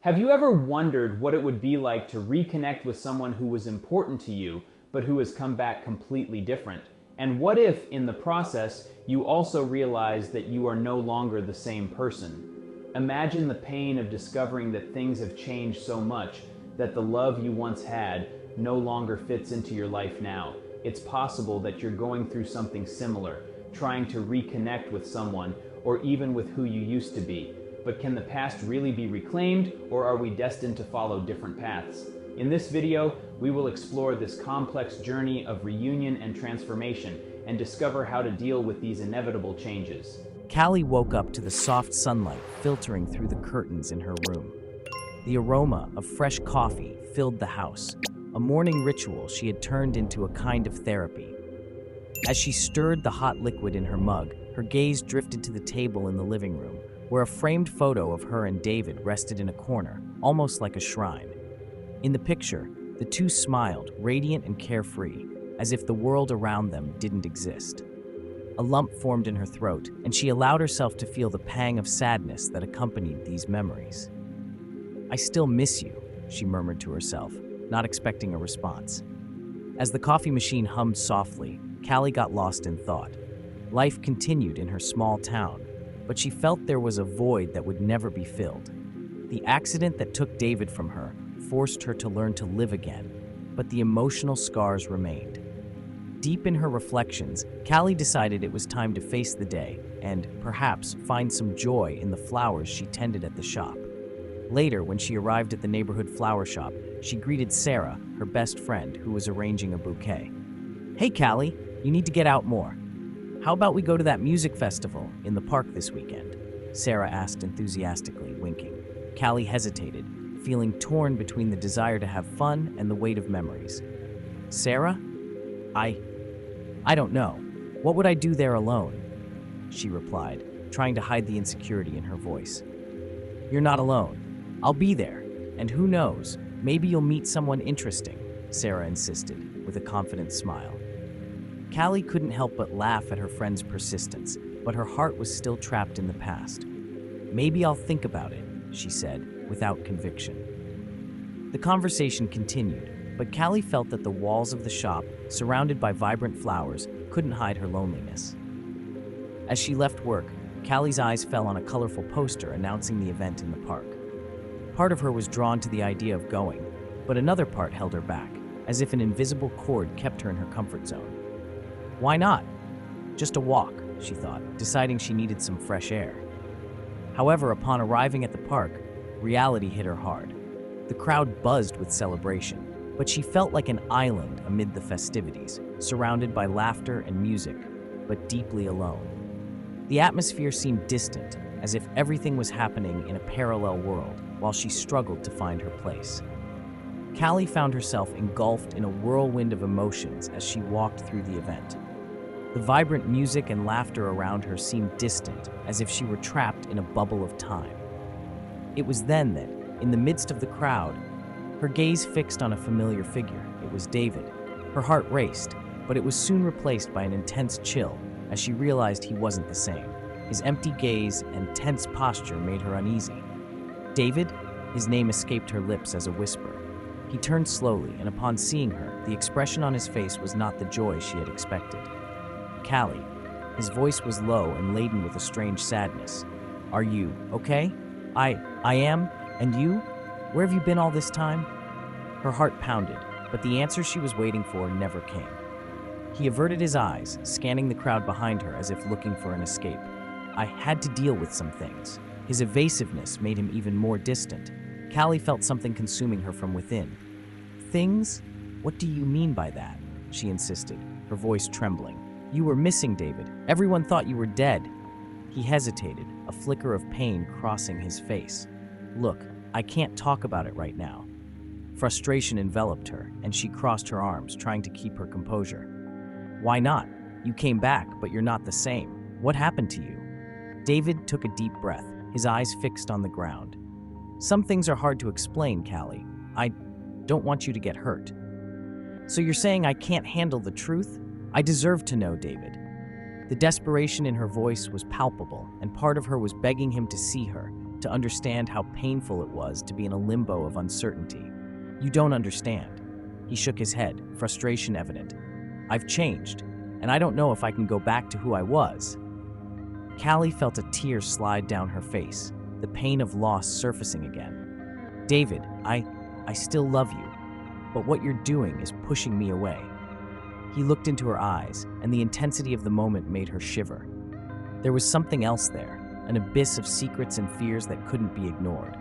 Have you ever wondered what it would be like to reconnect with someone who was important to you, but who has come back completely different? And what if, in the process, you also realize that you are no longer the same person? Imagine the pain of discovering that things have changed so much that the love you once had no longer fits into your life now. It's possible that you're going through something similar, trying to reconnect with someone or even with who you used to be. But can the past really be reclaimed, or are we destined to follow different paths? In this video, we will explore this complex journey of reunion and transformation and discover how to deal with these inevitable changes. Callie woke up to the soft sunlight filtering through the curtains in her room. The aroma of fresh coffee filled the house, a morning ritual she had turned into a kind of therapy. As she stirred the hot liquid in her mug, her gaze drifted to the table in the living room, where a framed photo of her and David rested in a corner, almost like a shrine. In the picture, the two smiled, radiant and carefree, as if the world around them didn't exist. A lump formed in her throat, and she allowed herself to feel the pang of sadness that accompanied these memories. "I still miss you," she murmured to herself, not expecting a response. As the coffee machine hummed softly, Callie got lost in thought. Life continued in her small town, but she felt there was a void that would never be filled. The accident that took David from her forced her to learn to live again, but the emotional scars remained. Deep in her reflections, Callie decided it was time to face the day and, perhaps, find some joy in the flowers she tended at the shop. Later, when she arrived at the neighborhood flower shop, she greeted Sarah, her best friend, who was arranging a bouquet. "Hey, Callie, you need to get out more. How about we go to that music festival in the park this weekend?" Sarah asked enthusiastically, winking. Callie hesitated, feeling torn between the desire to have fun and the weight of memories. "Sarah? I don't know. What would I do there alone?" she replied, trying to hide the insecurity in her voice. "You're not alone. I'll be there. And who knows, maybe you'll meet someone interesting," Sarah insisted, with a confident smile. Callie couldn't help but laugh at her friend's persistence, but her heart was still trapped in the past. "Maybe I'll think about it," she said, without conviction. The conversation continued, but Callie felt that the walls of the shop, surrounded by vibrant flowers, couldn't hide her loneliness. As she left work, Callie's eyes fell on a colorful poster announcing the event in the park. Part of her was drawn to the idea of going, but another part held her back, as if an invisible cord kept her in her comfort zone. Why not? Just a walk, she thought, deciding she needed some fresh air. However, upon arriving at the park, reality hit her hard. The crowd buzzed with celebration, but she felt like an island amid the festivities, surrounded by laughter and music, but deeply alone. The atmosphere seemed distant, as if everything was happening in a parallel world, while she struggled to find her place. Callie found herself engulfed in a whirlwind of emotions as she walked through the event. The vibrant music and laughter around her seemed distant, as if she were trapped in a bubble of time. It was then that, in the midst of the crowd, her gaze fixed on a familiar figure. It was David. Her heart raced, but it was soon replaced by an intense chill as she realized he wasn't the same. His empty gaze and tense posture made her uneasy. "David?" His name escaped her lips as a whisper. He turned slowly, and upon seeing her, the expression on his face was not the joy she had expected. "Callie." His voice was low and laden with a strange sadness. "Are you okay?" I am. And you? Where have you been all this time?" Her heart pounded, but the answer she was waiting for never came. He averted his eyes, scanning the crowd behind her as if looking for an escape. "I had to deal with some things." His evasiveness made him even more distant. Callie felt something consuming her from within. "Things? What do you mean by that?" she insisted, her voice trembling. "You were missing, David. Everyone thought you were dead." He hesitated, a flicker of pain crossing his face. "Look, I can't talk about it right now." Frustration enveloped her, and she crossed her arms, trying to keep her composure. "Why not? You came back, but you're not the same. What happened to you?" David took a deep breath, his eyes fixed on the ground. "Some things are hard to explain, Callie. I don't want you to get hurt." "So you're saying I can't handle the truth? I deserve to know, David." The desperation in her voice was palpable, and part of her was begging him to see her, to understand how painful it was to be in a limbo of uncertainty. You don't understand. He shook his head, frustration evident. I've changed, and I don't know if I can go back to who I was. Callie felt a tear slide down her face, the pain of loss surfacing again. David, I still love you, but what you're doing is pushing me away. He looked into her eyes, and the intensity of the moment made her shiver. There was something else there, an abyss of secrets and fears that couldn't be ignored.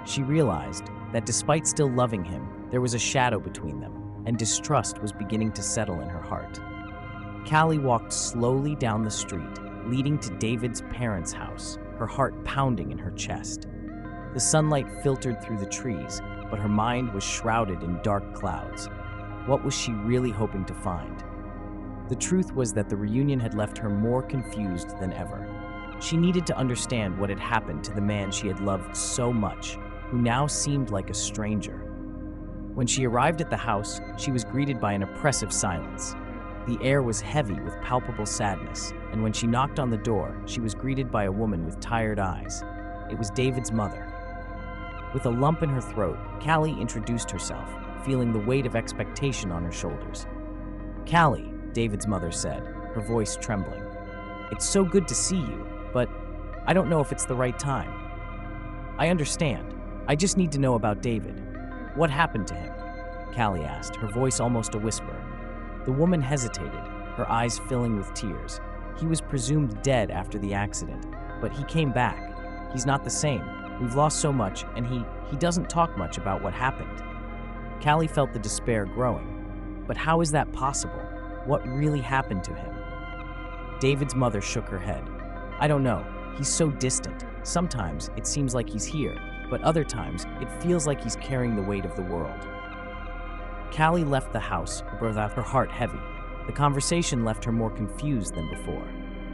She realized that despite still loving him, there was a shadow between them, and distrust was beginning to settle in her heart. Callie walked slowly down the street, leading to David's parents' house, her heart pounding in her chest. The sunlight filtered through the trees, but her mind was shrouded in dark clouds. What was she really hoping to find? The truth was that the reunion had left her more confused than ever. She needed to understand what had happened to the man she had loved so much, who now seemed like a stranger. When she arrived at the house, she was greeted by an oppressive silence. The air was heavy with palpable sadness, and when she knocked on the door, she was greeted by a woman with tired eyes. It was David's mother. With a lump in her throat, Callie introduced herself, feeling the weight of expectation on her shoulders. Callie, David's mother said, her voice trembling. It's so good to see you, but I don't know if it's the right time. I understand. I just need to know about David. What happened to him? Callie asked, her voice almost a whisper. The woman hesitated, her eyes filling with tears. He was presumed dead after the accident, but he came back. He's not the same. We've lost so much, and he doesn't talk much about what happened. Callie felt the despair growing. But how is that possible? What really happened to him? David's mother shook her head. I don't know. He's so distant. Sometimes it seems like he's here, but other times it feels like he's carrying the weight of the world. Callie left the house without her heart heavy. The conversation left her more confused than before.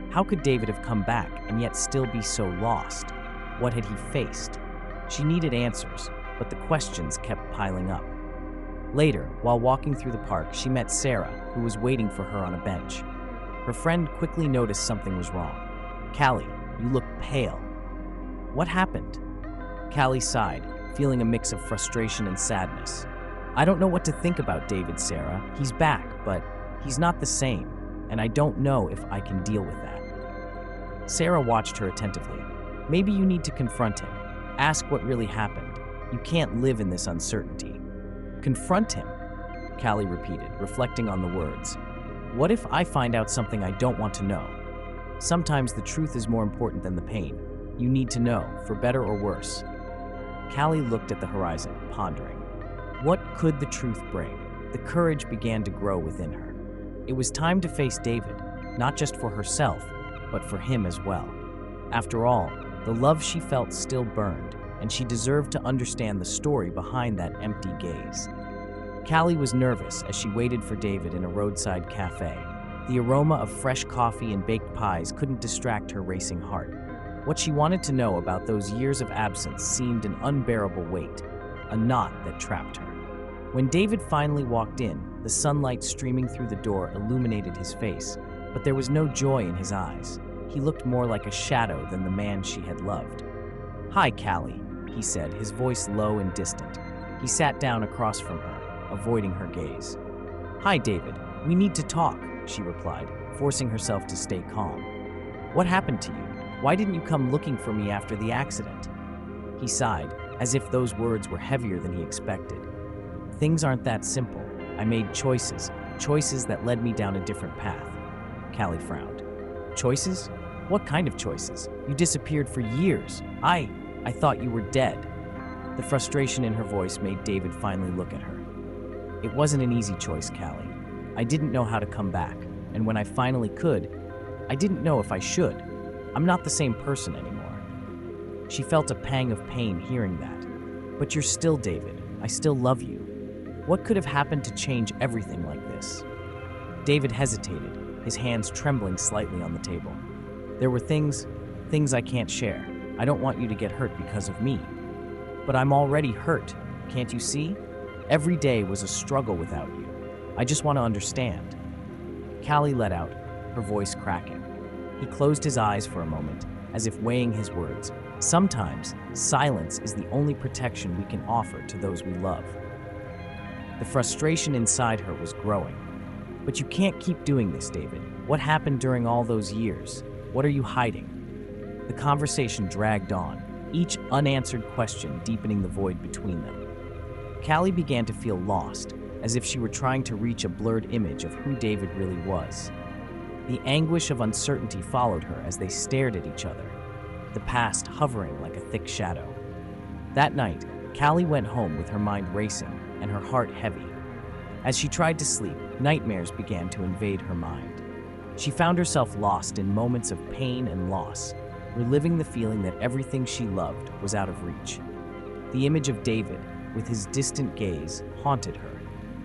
How could David have come back and yet still be so lost? What had he faced? She needed answers, but the questions kept piling up. Later, while walking through the park, she met Sarah, who was waiting for her on a bench. Her friend quickly noticed something was wrong. Callie, you look pale. What happened? Callie sighed, feeling a mix of frustration and sadness. I don't know what to think about David, Sarah. He's back, but he's not the same, and I don't know if I can deal with that. Sarah watched her attentively. Maybe you need to confront him. Ask what really happened. You can't live in this uncertainty. Confront him, Callie repeated, reflecting on the words. What if I find out something I don't want to know? Sometimes the truth is more important than the pain. You need to know, for better or worse. Callie looked at the horizon, pondering. What could the truth bring? The courage began to grow within her. It was time to face David, not just for herself, but for him as well. After all, the love she felt still burned, and she deserved to understand the story behind that empty gaze. Callie was nervous as she waited for David in a roadside cafe. The aroma of fresh coffee and baked pies couldn't distract her racing heart. What she wanted to know about those years of absence seemed an unbearable weight, a knot that trapped her. When David finally walked in, the sunlight streaming through the door illuminated his face, but there was no joy in his eyes. He looked more like a shadow than the man she had loved. Hi, Callie, he said, his voice low and distant. He sat down across from her, avoiding her gaze. Hi, David. We need to talk, she replied, forcing herself to stay calm. What happened to you? Why didn't you come looking for me after the accident? He sighed, as if those words were heavier than he expected. Things aren't that simple. I made choices that led me down a different path. Callie frowned. Choices? What kind of choices? You disappeared for years. I thought you were dead. The frustration in her voice made David finally look at her. It wasn't an easy choice, Callie. I didn't know how to come back, and when I finally could, I didn't know if I should. I'm not the same person anymore. She felt a pang of pain hearing that. But you're still David. I still love you. What could have happened to change everything like this? David hesitated, his hands trembling slightly on the table. There were things I can't share. I don't want you to get hurt because of me. But I'm already hurt, can't you see? Every day was a struggle without you. I just want to understand. Callie let out, her voice cracking. He closed his eyes for a moment, as if weighing his words, Sometimes, silence is the only protection we can offer to those we love. The frustration inside her was growing. But you can't keep doing this, David. What happened during all those years? What are you hiding? The conversation dragged on, each unanswered question deepening the void between them. Callie began to feel lost, as if she were trying to reach a blurred image of who David really was. The anguish of uncertainty followed her as they stared at each other, the past hovering like a thick shadow. That night, Callie went home with her mind racing and her heart heavy. As she tried to sleep, nightmares began to invade her mind. She found herself lost in moments of pain and loss, reliving the feeling that everything she loved was out of reach. The image of David, with his distant gaze, haunted her,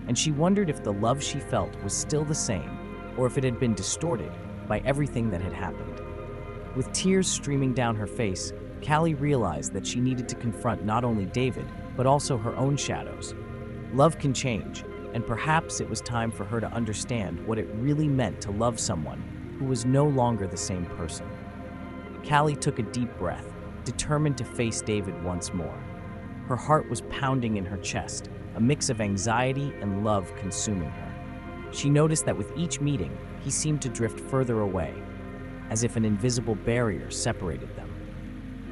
and she wondered if the love she felt was still the same, or if it had been distorted by everything that had happened. With tears streaming down her face, Callie realized that she needed to confront not only David, but also her own shadows. Love can change, and perhaps it was time for her to understand what it really meant to love someone who was no longer the same person. Callie took a deep breath, determined to face David once more. Her heart was pounding in her chest, a mix of anxiety and love consuming her. She noticed that with each meeting, he seemed to drift further away, as if an invisible barrier separated them.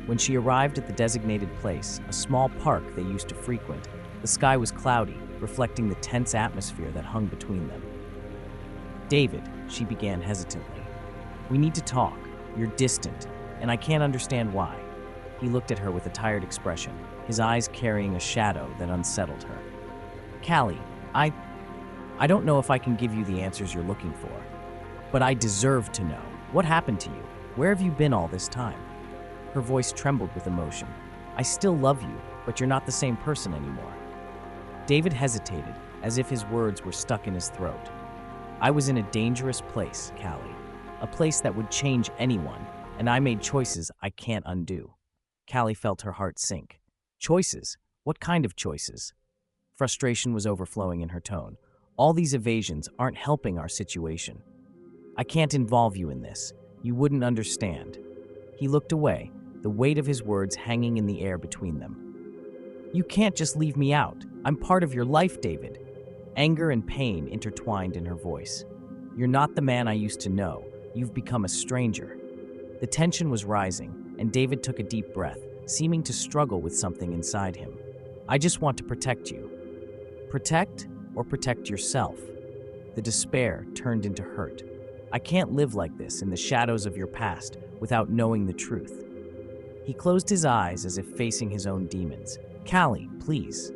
When she arrived at the designated place, a small park they used to frequent, the sky was cloudy, reflecting the tense atmosphere that hung between them. "David," she began hesitantly, "we need to talk. You're distant, and I can't understand why." He looked at her with a tired expression, his eyes carrying a shadow that unsettled her. "Callie, I don't know if I can give you the answers you're looking for, but I deserve to know. What happened to you? Where have you been all this time?" Her voice trembled with emotion. "I still love you, but you're not the same person anymore." David hesitated, as if his words were stuck in his throat. "I was in a dangerous place, Callie, a place that would change anyone, and I made choices I can't undo." Callie felt her heart sink. Choices? What kind of choices? Frustration was overflowing in her tone. "All these evasions aren't helping our situation. I can't involve you in this. You wouldn't understand." He looked away, the weight of his words hanging in the air between them. "You can't just leave me out. I'm part of your life, David." Anger and pain intertwined in her voice. "You're not the man I used to know. You've become a stranger." The tension was rising, and David took a deep breath, seeming to struggle with something inside him. "I just want to protect you." Protect or protect yourself? The despair turned into hurt. "I can't live like this in the shadows of your past without knowing the truth." He closed his eyes as if facing his own demons. "Callie, please."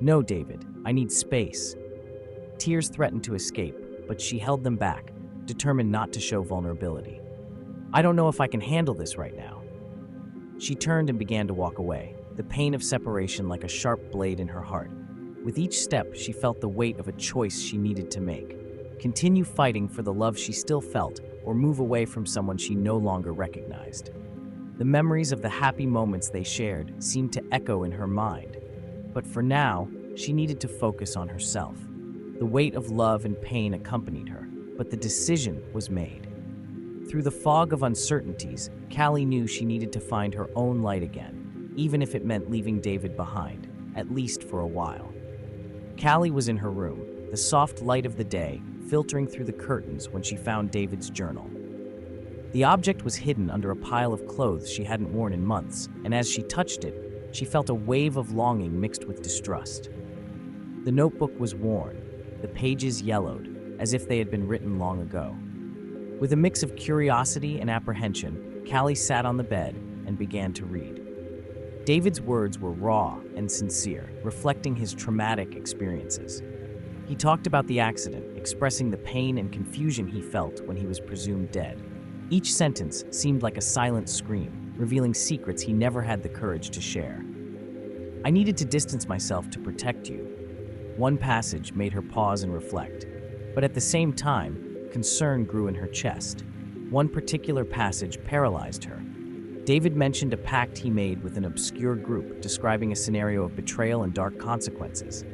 "No, David, I need space." Tears threatened to escape, but she held them back, determined not to show vulnerability. "I don't know if I can handle this right now." She turned and began to walk away, the pain of separation like a sharp blade in her heart. With each step, she felt the weight of a choice she needed to make. Continue fighting for the love she still felt, or move away from someone she no longer recognized. The memories of the happy moments they shared seemed to echo in her mind. But for now, she needed to focus on herself. The weight of love and pain accompanied her, but the decision was made. Through the fog of uncertainties, Callie knew she needed to find her own light again, even if it meant leaving David behind, at least for a while. Callie was in her room, the soft light of the day filtering through the curtains when she found David's journal. The object was hidden under a pile of clothes she hadn't worn in months, and as she touched it, she felt a wave of longing mixed with distrust. The notebook was worn, the pages yellowed, as if they had been written long ago. With a mix of curiosity and apprehension, Callie sat on the bed and began to read. David's words were raw and sincere, reflecting his traumatic experiences. He talked about the accident, expressing the pain and confusion he felt when he was presumed dead. Each sentence seemed like a silent scream, revealing secrets he never had the courage to share. "I needed to distance myself to protect you." One passage made her pause and reflect, but at the same time, concern grew in her chest. One particular passage paralyzed her. David mentioned a pact he made with an obscure group, describing a scenario of betrayal and dark consequences.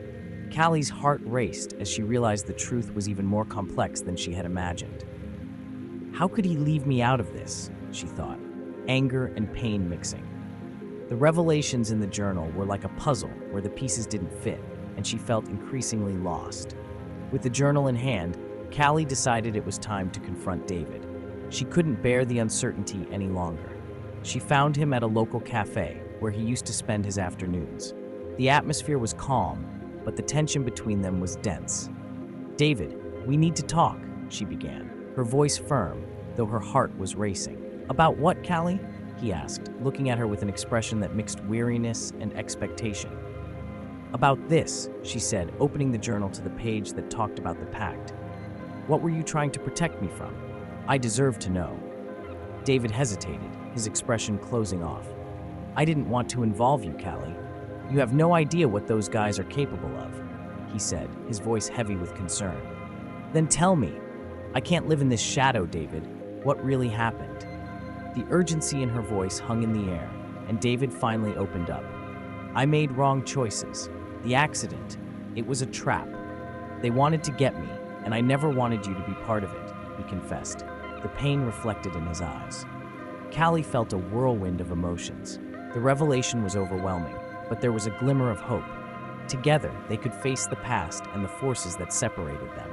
Callie's heart raced as she realized the truth was even more complex than she had imagined. "How could he leave me out of this?" she thought. anger and pain mixing. The revelations in the journal were like a puzzle where the pieces didn't fit, and she felt increasingly lost. With the journal in hand, Callie decided it was time to confront David. She couldn't bear the uncertainty any longer. She found him at a local cafe where he used to spend his afternoons. The atmosphere was calm, but the tension between them was dense. "David, we need to talk," she began, her voice firm, though her heart was racing. "About what, Callie?" he asked, looking at her with an expression that mixed weariness and expectation. "About this," she said, opening the journal to the page that talked about the pact. "What were you trying to protect me from? I deserve to know." David hesitated, his expression closing off. "I didn't want to involve you, Callie. You have no idea what those guys are capable of," he said, his voice heavy with concern. "Then tell me. I can't live in this shadow, David. What really happened?" The urgency in her voice hung in the air, and David finally opened up. "I made wrong choices. The accident, it was a trap. They wanted to get me, and I never wanted you to be part of it," he confessed, the pain reflected in his eyes. Callie felt a whirlwind of emotions. The revelation was overwhelming, but there was a glimmer of hope. Together, they could face the past and the forces that separated them.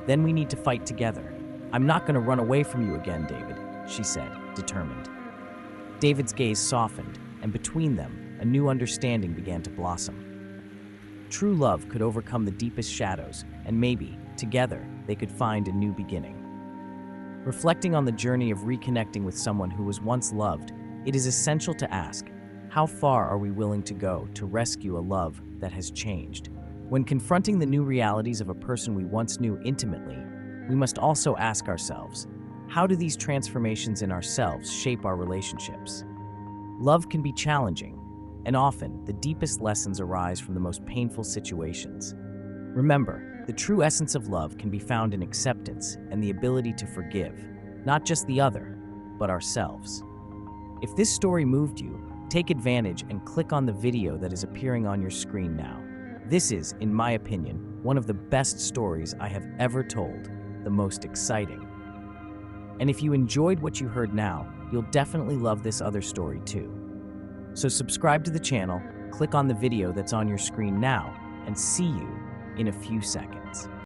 "Then we need to fight together. I'm not going to run away from you again, David," she said, determined. David's gaze softened, and between them, a new understanding began to blossom. True love could overcome the deepest shadows, and maybe, together, they could find a new beginning. Reflecting on the journey of reconnecting with someone who was once loved, it is essential to ask, how far are we willing to go to rescue a love that has changed? When confronting the new realities of a person we once knew intimately, we must also ask ourselves, how do these transformations in ourselves shape our relationships? Love can be challenging, and often the deepest lessons arise from the most painful situations. Remember, the true essence of love can be found in acceptance and the ability to forgive, not just the other, but ourselves. If this story moved you, take advantage and click on the video that is appearing on your screen now. This is, in my opinion, one of the best stories I have ever told, the most exciting. And if you enjoyed what you heard now, you'll definitely love this other story too. So subscribe to the channel, click on the video that's on your screen now, and see you in a few seconds.